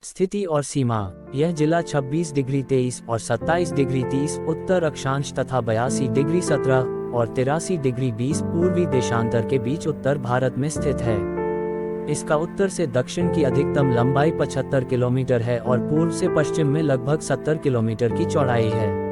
स्थिति और सीमा। यह जिला 26 डिग्री 23 और 27 डिग्री 30 उत्तर अक्षांश तथा 82 डिग्री 17 और 83 डिग्री 20 पूर्वी देशांतर के बीच उत्तर भारत में स्थित है। इसका उत्तर से दक्षिण की अधिकतम लंबाई 75 किलोमीटर है और पूर्व से पश्चिम में लगभग 70 किलोमीटर की चौड़ाई है।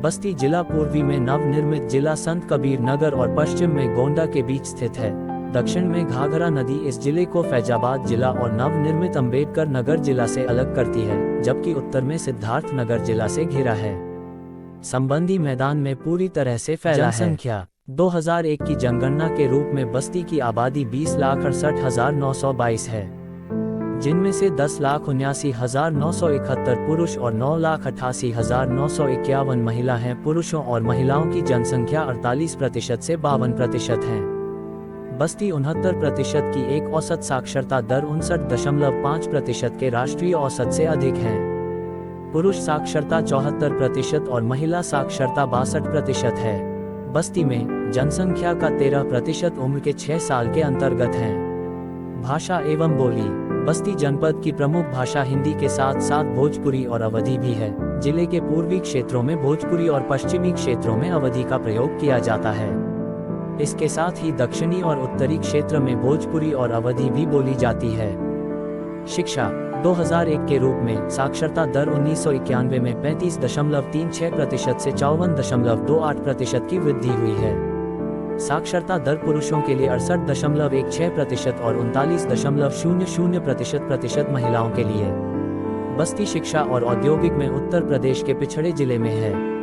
बस्ती जिला पूर्वी में नवनिर्मित जिला संत कबीर नगर और पश्चिम में गोंडा के बीच स्थित है। दक्षिण में घाघरा नदी इस जिले को फैजाबाद जिला और नवनिर्मित अंबेडकर नगर जिला से अलग करती है, जबकि उत्तर में सिद्धार्थ नगर जिला से घिरा है। संबंधी मैदान में पूरी तरह से फैला है। जनसंख्या 2001 की जनगणना के रूप में बस्ती की आबादी 20,68,922 है, जिनमें से 10,79,971 पुरुष और 9,88,951 महिला हैं। पुरुषों और महिलाओं की जनसंख्या 48% से 52% है। बस्ती 69% की एक औसत साक्षरता दर 59.5% के राष्ट्रीय औसत से अधिक है। पुरुष साक्षरता 74% और महिला साक्षरता 62% है। बस्ती में जनसंख्या का 13% उम्र के 6 साल के अंतर्गत हैं। भाषा एवं बोली। बस्ती जनपद की प्रमुख भाषा हिंदी के साथ साथ भोजपुरी और अवधी भी है। जिले के पूर्वी क्षेत्रों में भोजपुरी और पश्चिमी क्षेत्रों में अवधी का प्रयोग किया जाता है। इसके साथ ही दक्षिणी और उत्तरी क्षेत्र में भोजपुरी और अवधी भी बोली जाती है। शिक्षा 2001 के रूप में साक्षरता दर 1991 में 35.36% से 54.28% की वृद्धि हुई है। साक्षरता दर पुरुषों के लिए 68.16% और 39.00% महिलाओं के लिए। बस्ती शिक्षा और औद्योगिक में उत्तर प्रदेश के पिछड़े जिले में है।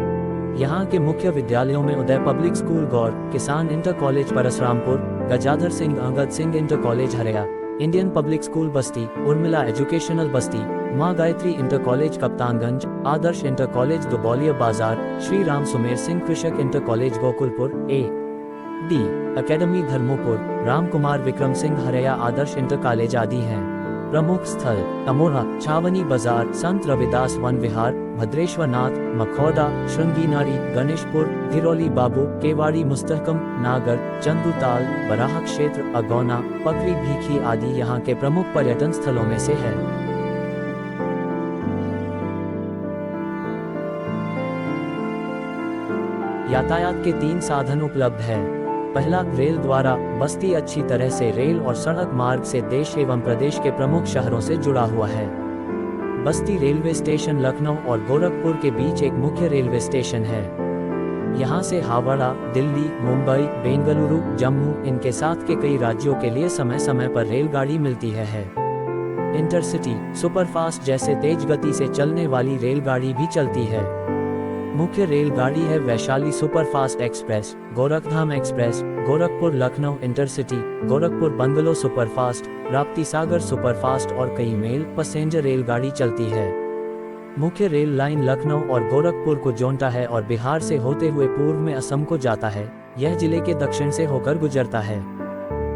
यहाँ के मुख्य विद्यालयों में उदय पब्लिक स्कूल गौर, किसान inter college Parsarampur, Gajadhar Singh Angad Singh inter college हरिया, इंडियन पब्लिक स्कूल बस्ती, उर्मिला एजुकेशनल बस्ती, माँ गायत्री इंटर कॉलेज कप्तानगंज, आदर्श इंटर कॉलेज दुबौलिया बाजार, श्री राम सुमेर सिंह कृषक inter college Gokulpur, A.D. Academy Dharampur, Ram Kumar Vikram Singh हरिया आदर्श इंटर कॉलेज आदि हैं। प्रमुख स्थल अमोरा, छावनी बाजार, संत रविदास वन विहार, भद्रेश्वर नाथ, मखौदा, श्रृंगीनारी, गणेशपुर, गिरौली बाबू, केवाड़ी मुस्तहकम, नागर, चंदूताल, बराह क्षेत्र, अगौना, पकड़ी भीखी आदि यहाँ के प्रमुख पर्यटन स्थलों में से है। यातायात के 3 साधन उपलब्ध है। पहला, रेल द्वारा। बस्ती अच्छी तरह से रेल और सड़क मार्ग से देश एवं प्रदेश के प्रमुख शहरों से जुड़ा हुआ है। बस्ती रेलवे स्टेशन लखनऊ और गोरखपुर के बीच एक मुख्य रेलवे स्टेशन है। यहाँ से हावड़ा, दिल्ली, मुंबई, बेंगलुरु, जम्मू इनके साथ के कई राज्यों के लिए समय समय पर रेलगाड़ी मिलती है। इंटरसिटी, सुपरफास्ट जैसे तेज गति से चलने वाली रेलगाड़ी भी चलती है। मुख्य रेलगाड़ी है Vaishali superfast express, Gorakhdham express, Gorakhpur Lucknow intercity, Gorakhpur Bangalore superfast, Rapti Sagar superfast और कई मेल पैसेंजर रेलगाड़ी चलती है। मुख्य रेल लाइन लखनऊ और गोरखपुर को जोड़ता है और बिहार से होते हुए पूर्व में असम को जाता है। यह जिले के दक्षिण से होकर गुजरता है।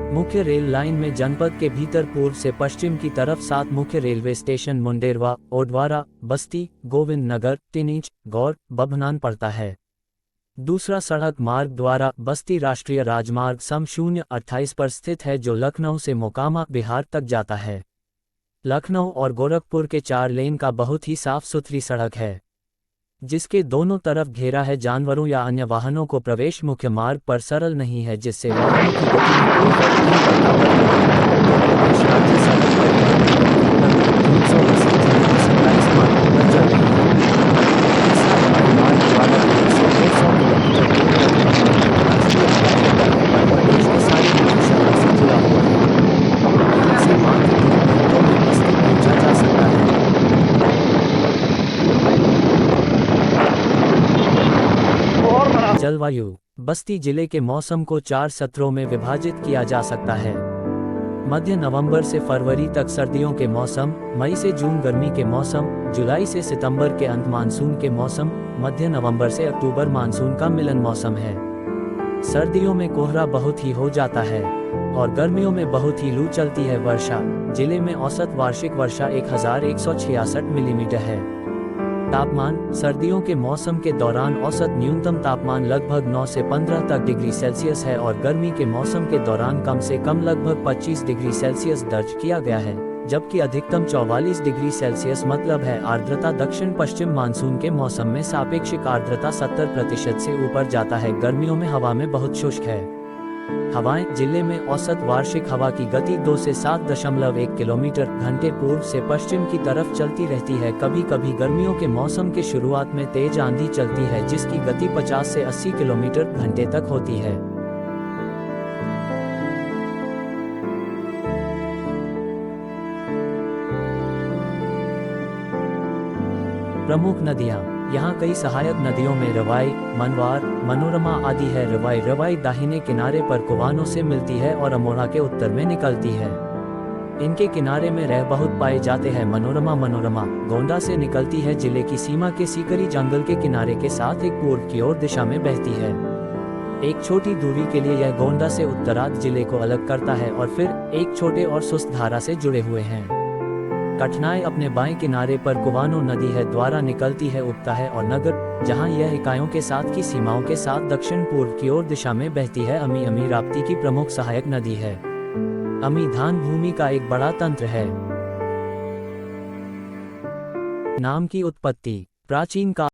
मुख्य रेल लाइन में जनपद के भीतर पूर्व से पश्चिम की तरफ 7 मुख्य रेलवे स्टेशन मुंडेरवा, ओडवारा, बस्ती, गोविंद नगर, तिनीच, गौर, बभनान पड़ता है। दूसरा, सड़क मार्ग द्वारा। बस्ती राष्ट्रीय राजमार्ग सम 028 पर स्थित है, जो लखनऊ से मोकामा, बिहार तक जाता है। लखनऊ और गोरखपुर के 4 लेन का बहुत ही साफ सुथरी सड़क है, जिसके दोनों तरफ घेरा है। जानवरों या अन्य वाहनों को प्रवेश मुख्य मार्ग पर सरल नहीं है, जिससे वाहनों की गति में कोई फर्क नहीं पड़ता। राज्य सड़क पर 380 की 27 मार्गों पर चल रही है। तीसरा, हवाई मार्ग द्वारा 100 किलोमीटर दूर तक राष्ट्रीय हवाई अड्डा है और प्रदेश के सारे मुख्य शहरों से जुड़ा हुआ है। यहाँ से मात्र 3 घंटों में बस्ती पहुँचा जा सकता है। जलवायु। बस्ती जिले के मौसम को 4 सत्रों में विभाजित किया जा सकता है। मध्य नवंबर से फरवरी तक सर्दियों के मौसम, मई से जून गर्मी के मौसम, जुलाई से सितंबर के अंत मानसून के मौसम, मध्य नवंबर से अक्टूबर मानसून का मिलन मौसम है। सर्दियों में कोहरा बहुत ही हो जाता है और गर्मियों में बहुत ही लू चलती है। वर्षा। जिले में औसत वार्षिक वर्षा 1166 मिलीमीटर है। तापमान। सर्दियों के मौसम के दौरान औसत न्यूनतम तापमान लगभग 9 से 15 तक डिग्री सेल्सियस है और गर्मी के मौसम के दौरान कम से कम लगभग 25 डिग्री सेल्सियस दर्ज किया गया है। जबकि अधिकतम 44 डिग्री सेल्सियस मतलब है आर्द्रता। दक्षिण पश्चिम मानसून के मौसम में सापेक्षिक आर्द्रता 70% से ऊपर जाता है। गर्मियों में हवा में बहुत शुष्क है। हवाएं जिले में औसत वार्षिक हवा की गति 2 से 7.1 किलोमीटर घंटे पूर्व से पश्चिम की तरफ चलती रहती है। कभी कभी गर्मियों के मौसम के शुरुआत में तेज आंधी चलती है जिसकी गति 50 से 80 किलोमीटर घंटे तक होती है। प्रमुख नदियां, यहाँ कई सहायक नदियों में रवाई, मनवार, मनोरमा आदि है। रवाई दाहिने किनारे पर कुवानों से मिलती है और अमोड़ा के उत्तर में निकलती है। इनके किनारे में रेह बहुत पाए जाते हैं। मनोरमा गोंडा से निकलती है। जिले की सीमा के सीकरी जंगल के किनारे के साथ एक पूर्व की ओर दिशा में बहती है। एक छोटी दूरी के लिए यह गोंडा से उत्तरार्ध जिले को अलग करता है और फिर एक छोटे और सुस्त धारा से जुड़े हुए हैं। कठनाई अपने बाएं किनारे पर कुवानो नदी है द्वारा निकलती है। उगता है और नगर, जहां यह इकाइयों के साथ की सीमाओं के साथ दक्षिण पूर्व की ओर दिशा में बहती है। अमी राप्ती की प्रमुख सहायक नदी है। अमी धान भूमि का एक बड़ा तंत्र है। नाम की उत्पत्ति प्राचीन काल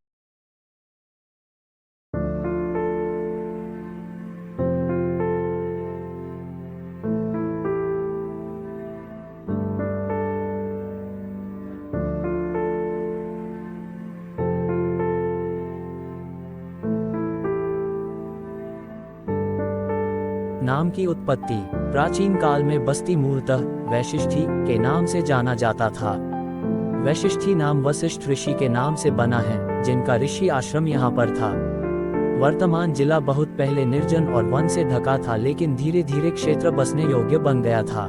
नाम की उत्पत्ति प्राचीन काल में बस्ती मूलतः वैशिष्ठी के नाम से जाना जाता था। वैशिष्ठी नाम वशिष्ठ ऋषि के नाम से बना है, जिनका ऋषि आश्रम यहाँ पर था। वर्तमान जिला बहुत पहले निर्जन और वन से ढका था, लेकिन धीरे धीरे क्षेत्र बसने योग्य बन गया था।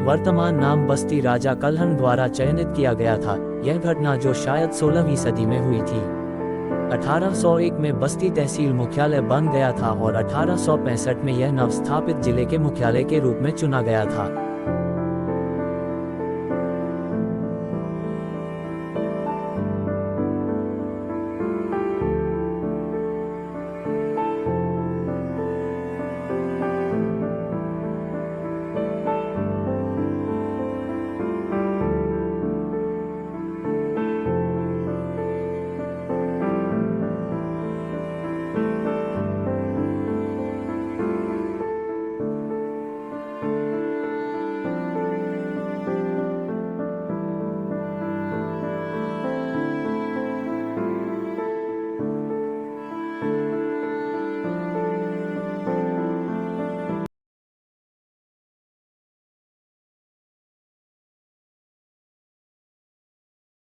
वर्तमान नाम बस्ती राजा कल्हण द्वारा चयनित किया गया था। यह घटना जो शायद 16वीं सदी में हुई थी। 1801 में बस्ती तहसील मुख्यालय बन गया था और 1865 में यह नवस्थापित जिले के मुख्यालय के रूप में चुना गया था।